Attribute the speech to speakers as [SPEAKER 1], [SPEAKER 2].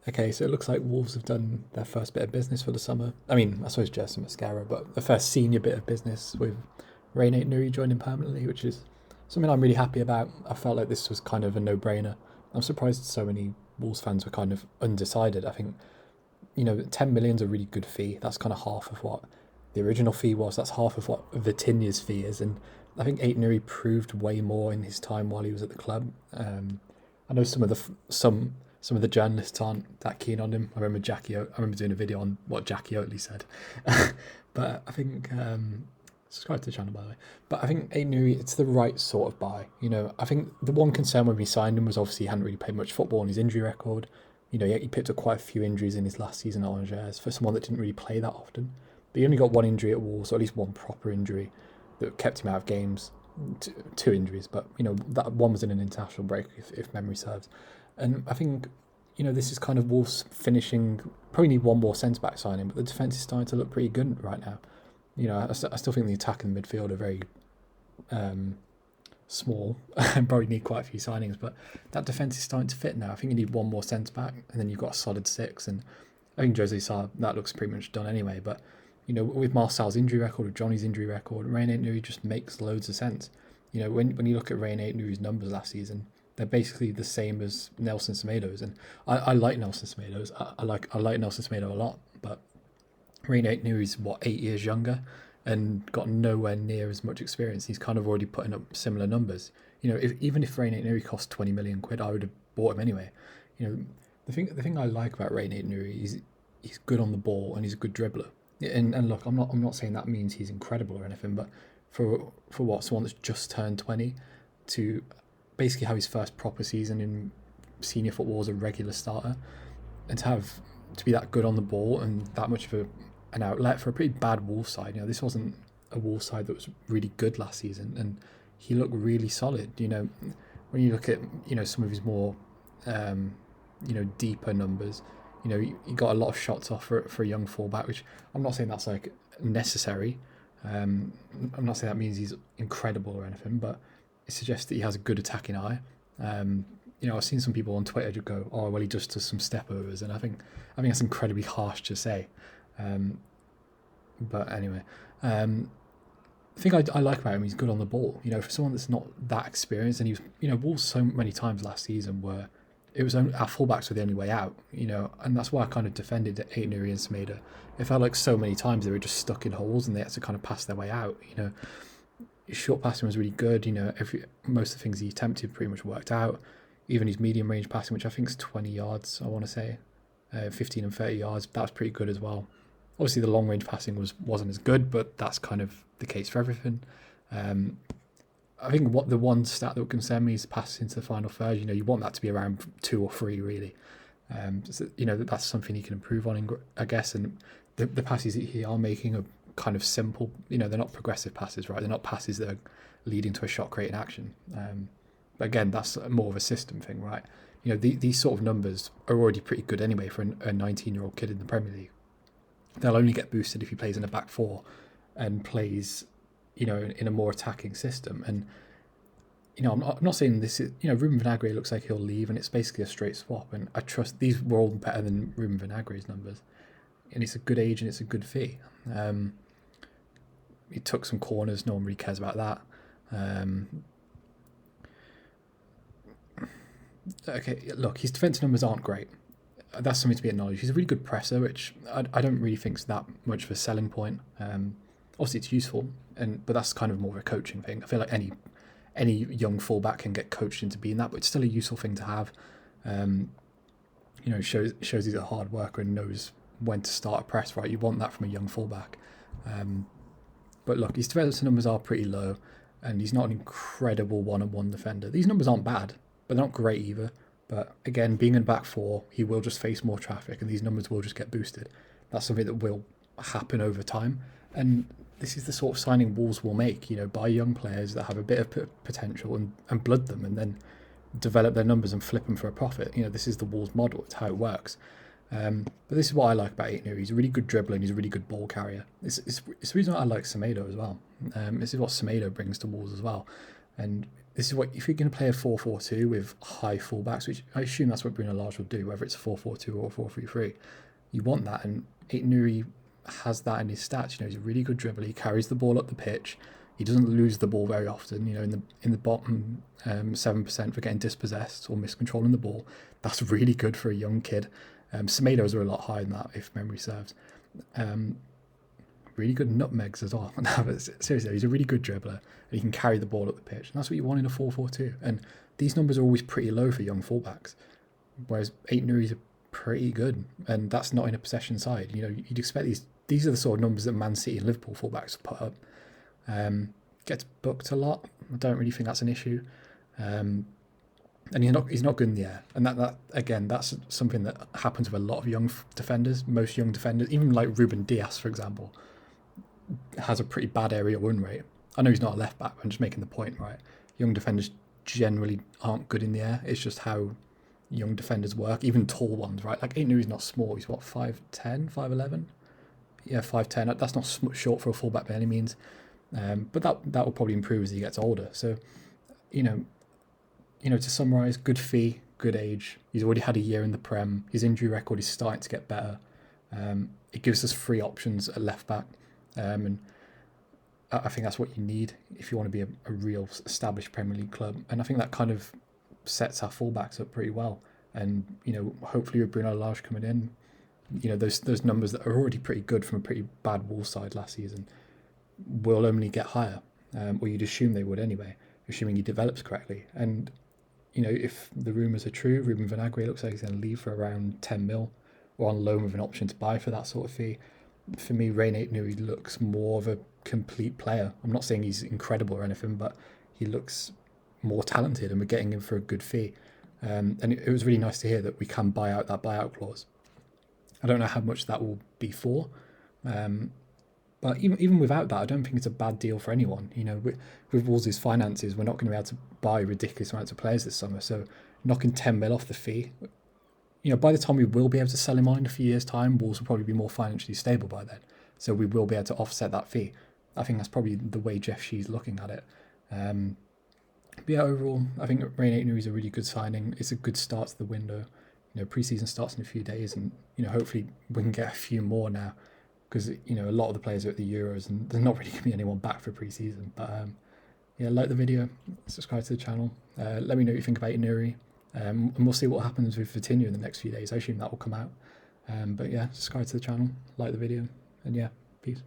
[SPEAKER 1] Okay, so it looks like Wolves have done their first bit of business for the summer. I mean, I suppose just some mascara, but the first senior bit of business with Rayan Ait-Nouri joining permanently, which is something I'm really happy about. I felt like this was kind of a no-brainer. I'm surprised so many Wolves fans were kind of undecided. I think, 10 million's a really good fee. That's kind of half of what the original fee was. That's half of what Vitinha's fee is. And I think Ait-Nouri proved way more in his time while he was at the club. I know some of the journalists aren't that keen on him. I remember doing a video on what Jackie Oatley said, but I think subscribe to the channel by the way. But I think Ait-Nouri, it's the right sort of buy. I think the one concern when we signed him was obviously he hadn't really played much football on his injury record. He picked up quite a few injuries in his last season at Angers for someone that didn't really play that often. But he only got one injury at Wolves, or at least one proper injury that kept him out of games. Two injuries, but that one was in an international break, if memory serves. And I think this is kind of Wolves finishing. Probably need one more centre back signing, but the defence is starting to look pretty good right now. I still think the attack and the midfield are very small and probably need quite a few signings, but that defence is starting to fit now. I think you need one more centre back, and then you've got a solid six. And I think Jose Sarr, that looks pretty much done anyway. But with Marcel's injury record, with Johnny's injury record, Rayan Ait-Nouri just makes loads of sense. When you look at Rayan Ait-Nouri's numbers last season, they're basically the same as Nelson Semedo's, and I like Nelson Semedo's. I like Nelson Semedo a lot, but Rayan Ait-Nouri's 8 years younger, and got nowhere near as much experience. He's kind of already putting up similar numbers. Even if Rayan Ait-Nouri cost 20 million quid, I would have bought him anyway. The thing I like about Rayan Ait-Nouri is he's good on the ball and he's a good dribbler. And look, I'm not saying that means he's incredible or anything, but for someone that's just turned 20 to basically have his first proper season in senior football as a regular starter, and to be that good on the ball and that much of an outlet for a pretty bad Wolves side. This wasn't a Wolves side that was really good last season, and he looked really solid. When you look at some of his more deeper numbers, he got a lot of shots off for a young fullback, which I'm not saying that's like necessary. I'm not saying that means he's incredible or anything, but it suggests that he has a good attacking eye. I've seen some people on Twitter just go, "Oh, well, he just does some step overs," and I think that's incredibly harsh to say. But anyway, the thing I like about him, he's good on the ball. For someone that's not that experienced, and he was, Wolves so many times last season where it was only, our fullbacks were the only way out. And that's why I kind of defended Ait-Nouri and Semedo. It felt like so many times they were just stuck in holes and they had to kind of pass their way out. His short passing was really good. Most of the things he attempted pretty much worked out. Even his medium range passing, which I think is 20 yards, I want to say, 15 and 30 yards, that was pretty good as well. Obviously, the long range passing wasn't as good, but that's kind of the case for everything. I think the one stat that would concern me is passes into the final third. You want that to be around 2 or 3, really. That's something he can improve on, I guess. And the passes that he are making are kind of simple. They're not progressive passes, right? They're not passes that are leading to a shot creating action. But again, that's more of a system thing, right? These sort of numbers are already pretty good anyway for a 19-year-old kid in the Premier League. They'll only get boosted if he plays in a back four and plays, in a more attacking system. And I'm not saying this is, Ruben Vinagre looks like he'll leave, and it's basically a straight swap. And I trust these were all better than Ruben Vinagre's numbers, and it's a good age and it's a good fee. He took some corners. No one really cares about that. Okay, look, his defensive numbers aren't great. That's something to be acknowledged. He's a really good presser, which I don't really think is that much of a selling point. Obviously, it's useful, but that's kind of more of a coaching thing. I feel like any young fullback can get coached into being that, but it's still a useful thing to have. Shows he's a hard worker and knows when to start a press. Right, you want that from a young fullback. But look, his defensive numbers are pretty low, and he's not an incredible one-on-one defender. These numbers aren't bad, but they're not great either. But again, being in back four, he will just face more traffic and these numbers will just get boosted. That's something that will happen over time. And this is the sort of signing Wolves will make, buy young players that have a bit of potential and blood them and then develop their numbers and flip them for a profit. This is the Wolves model. It's how it works. But this is what I like about Ait-Nouri. He's a really good dribbler and he's a really good ball carrier. It's the reason why I like Semedo as well. This is what Semedo brings to Wolves as well. And this is what, if you're going to play a 4-4-2 with high fullbacks, which I assume that's what Bruno Lage will do, whether it's a 4-4-2 or a 4-3-3, you want that. And Ait-Nouri has that in his stats. He's a really good dribbler. He carries the ball up the pitch. He doesn't lose the ball very often. In the bottom 7% for getting dispossessed or miscontrolling the ball. That's really good for a young kid. Semedo's are a lot higher than that, if memory serves. Really good nutmegs as well. No, but seriously, he's a really good dribbler, and he can carry the ball up the pitch. And that's what you want in a 4-4-2. And these numbers are always pretty low for young fullbacks, whereas Ait-Nouri's are pretty good, and that's not in a possession side. You'd expect these are the sort of numbers that Man City and Liverpool fullbacks put up. Gets booked a lot. I don't really think that's an issue. And he's not good in the air, and that again, that's something that happens with a lot of young defenders. Most young defenders, even like Ruben Dias, for example, has a pretty bad aerial win rate. I know he's not a left back, but I'm just making the point, right? Young defenders generally aren't good in the air. It's just how young defenders work, even tall ones, right? Like Ait-Nouri's not small. He's what, 5'10", 5'11"? Yeah, 5'10". That's not short for a fullback by any means. But that will probably improve as he gets older. So, to summarise, good fee, good age. He's already had a year in the Prem. His injury record is starting to get better. It gives us free options at left back. And I think that's what you need if you want to be a real established Premier League club. And I think that kind of sets our fullbacks up pretty well. And, hopefully with Bruno Lage coming in, those numbers that are already pretty good from a pretty bad Wolves side last season will only get higher. Or you'd assume they would anyway, assuming he develops correctly. And, if the rumours are true, Ruben Vinagre looks like he's going to leave for around 10 mil or on loan with an option to buy for that sort of fee. For me, Rayan Ait-Nouri looks more of a complete player. I'm not saying he's incredible or anything, but he looks more talented, and we're getting him for a good fee. And it was really nice to hear that we can buy out that buyout clause. I don't know how much that will be for, but even without that, I don't think it's a bad deal for anyone. With Wolves' finances, we're not going to be able to buy ridiculous amounts of players this summer. So knocking 10 mil off the fee, by the time we will be able to sell him on in a few years' time, Wolves will probably be more financially stable by then. So we will be able to offset that fee. I think that's probably the way Jeff Shee's looking at it. But yeah, overall, I think Rayan Ait-Nouri is a really good signing. It's a good start to the window. Pre-season starts in a few days, and hopefully we can get a few more now, because a lot of the players are at the Euros, and there's not really going to be anyone back for pre-season. But like the video, subscribe to the channel. Let me know what you think about Ait-Nouri. And we'll see what happens with Vitinha in the next few days. I assume that will come out. But yeah, subscribe to the channel, like the video, and yeah, peace.